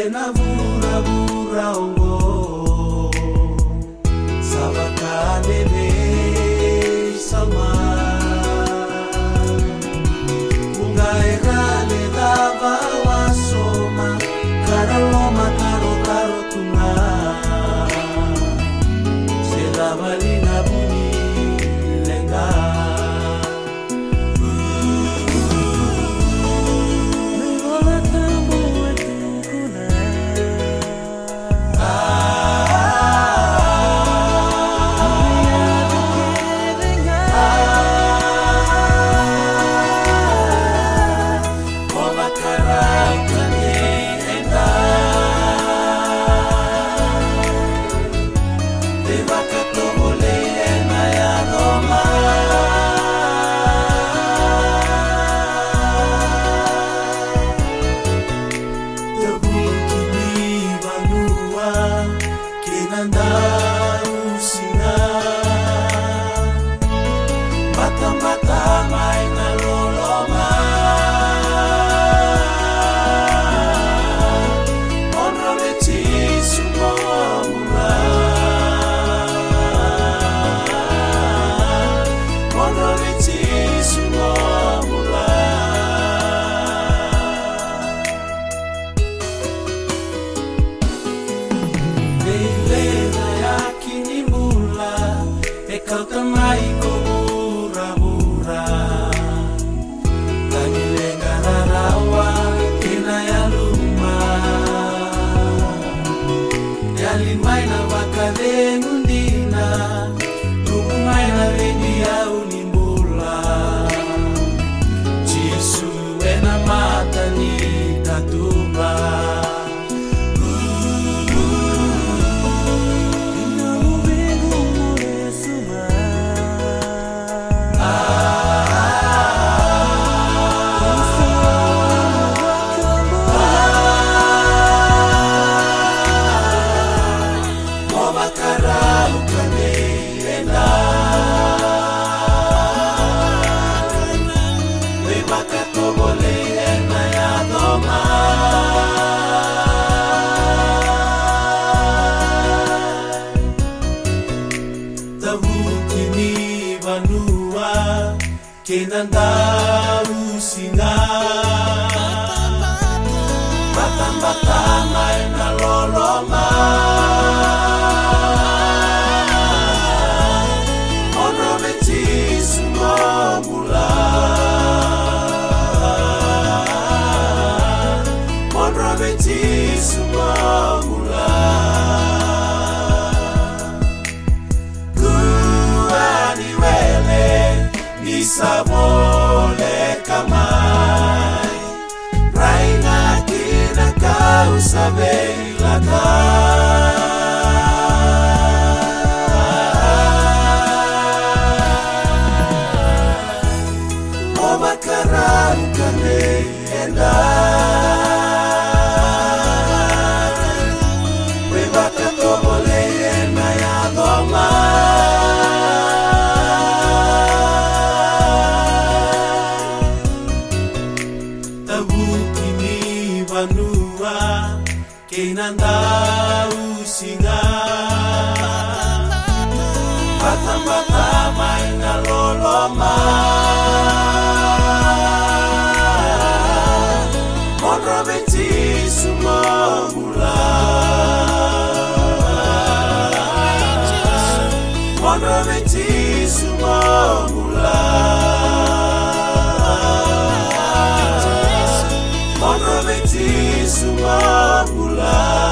ena vura ongo savakane sama bunga erale dava wasoma karaloma taro tunga selavalina buni lenga kau tamai ko mura tani lenga rawa kina ya luma ya limai na wakale ngundina rumai na rendi ya unimbula jisu ena mata ni tatuba Kenanda usinga batang-batang ay naloloma onrobetis mula onrobetis mula sabole kamay raina kina kau sabe lata o makaran kane enda we bakato bole ena ya doma Kenanda usinga batang-batang ay naloloma onrobetis mula onrobetis mula onrobetis mula